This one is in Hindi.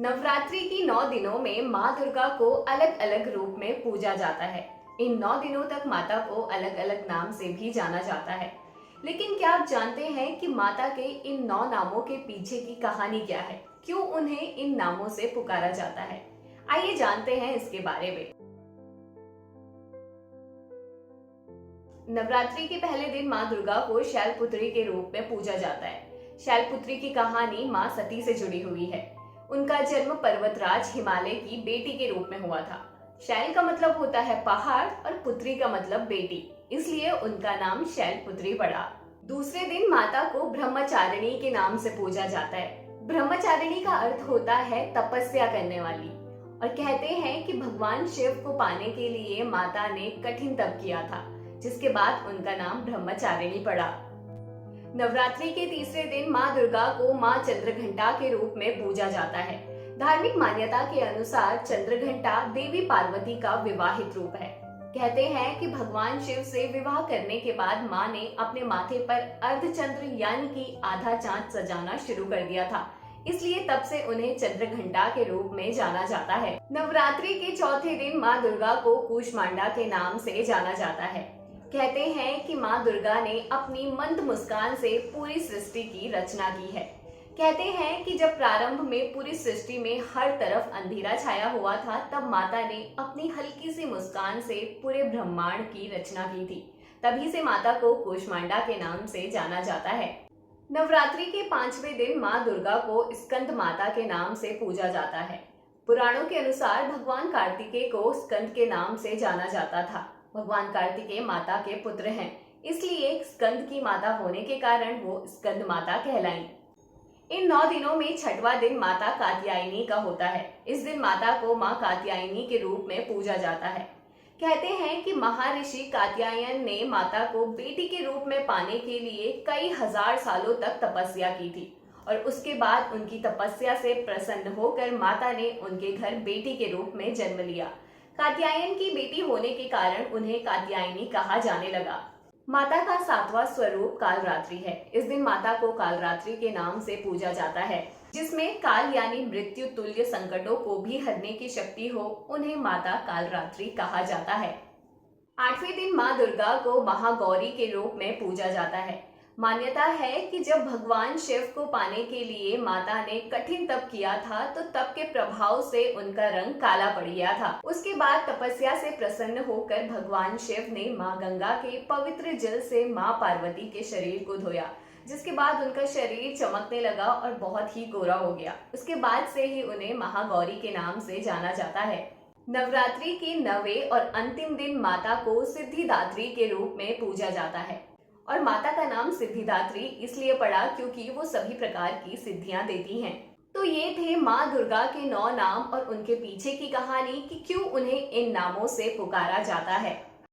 नवरात्रि की 9 दिनों में माँ दुर्गा को अलग अलग रूप में पूजा जाता है। इन 9 दिनों तक माता को अलग अलग नाम से भी जाना जाता है। लेकिन क्या आप जानते हैं कि माता के इन 9 नामों के पीछे की कहानी क्या है? क्यों उन्हें इन नामों से पुकारा जाता है? आइए जानते हैं इसके बारे में। नवरात्रि के पहले दिन माँ दुर्गा को शैलपुत्री के रूप में पूजा जाता है। शैलपुत्री की कहानी माँ सती से जुड़ी हुई है। उनका जन्म पर्वतराज हिमालय की बेटी के रूप में हुआ था। शैल का मतलब होता है पहाड़ और पुत्री का मतलब बेटी, इसलिए उनका नाम शैलपुत्री पड़ा। दूसरे दिन माता को ब्रह्मचारिणी के नाम से पूजा जाता है। ब्रह्मचारिणी का अर्थ होता है तपस्या करने वाली, और कहते हैं कि भगवान शिव को पाने के लिए माता ने कठिन तप किया था, जिसके बाद उनका नाम ब्रह्मचारिणी पड़ा। नवरात्रि के तीसरे दिन माँ दुर्गा को माँ चंद्रघंटा के रूप में पूजा जाता है। धार्मिक मान्यता के अनुसार चंद्रघंटा देवी पार्वती का विवाहित रूप है। कहते हैं कि भगवान शिव से विवाह करने के बाद माँ ने अपने माथे पर अर्धचंद्र यानी कि आधा चांद सजाना शुरू कर दिया था, इसलिए तब से उन्हें चंद्रघंटा के रूप में जाना जाता है। नवरात्रि के चौथे दिन माँ दुर्गा को कूष्मांडा के नाम से जाना जाता है। कहते हैं कि माँ दुर्गा ने अपनी मंद मुस्कान से पूरी सृष्टि की रचना की है। कहते हैं कि जब प्रारंभ में पूरी सृष्टि में हर तरफ अंधेरा छाया हुआ था, तब माता ने अपनी हल्की सी मुस्कान से पूरे ब्रह्मांड की रचना की थी। तभी से माता को कूष्मांडा के नाम से जाना जाता है। नवरात्रि के 5वें दिन माँ दुर्गा को स्कंद माता के नाम से पूजा जाता है। पुराणों के अनुसार भगवान कार्तिकेय को स्कंद के नाम से जाना जाता था। भगवान कार्तिकेय माता के पुत्र हैं, इसलिए स्कंद की माता होने के कारण वो स्कंद माता कहलाई। इन 9 दिनों में छठवां दिन माता कात्यायनी का होता है। इस दिन माता को माँ कात्यायनी के रूप में पूजा जाता है। कहते हैं कि महर्षि कात्यायन ने माता को बेटी के रूप में पाने के लिए कई हजार सालों तक तपस्या की थी, और उसके बाद उनकी तपस्या से प्रसन्न होकर माता ने उनके घर बेटी के रूप में जन्म लिया। कात्यायन की बेटी होने के कारण उन्हें कात्यायनी कहा जाने लगा। माता का 7वां स्वरूप कालरात्रि है। इस दिन माता को कालरात्रि के नाम से पूजा जाता है। जिसमें काल यानी मृत्यु तुल्य संकटों को भी हरने की शक्ति हो, उन्हें माता कालरात्रि कहा जाता है। 8वें दिन माँ दुर्गा को महागौरी के रूप में पूजा जाता है। मान्यता है कि जब भगवान शिव को पाने के लिए माता ने कठिन तप किया था, तो तप के प्रभाव से उनका रंग काला पड़ गया था। उसके बाद तपस्या से प्रसन्न होकर भगवान शिव ने माँ गंगा के पवित्र जल से माँ पार्वती के शरीर को धोया, जिसके बाद उनका शरीर चमकने लगा और बहुत ही गोरा हो गया। उसके बाद से ही उन्हें महागौरी के नाम से जाना जाता है। नवरात्रि के 9वें और अंतिम दिन माता को सिद्धिदात्री के रूप में पूजा जाता है, और माता का नाम सिद्धिदात्री इसलिए पड़ा क्योंकि वो सभी प्रकार की सिद्धियां देती हैं। तो ये थे माँ दुर्गा के 9 नाम और उनके पीछे की कहानी कि क्यों उन्हें इन नामों से पुकारा जाता है।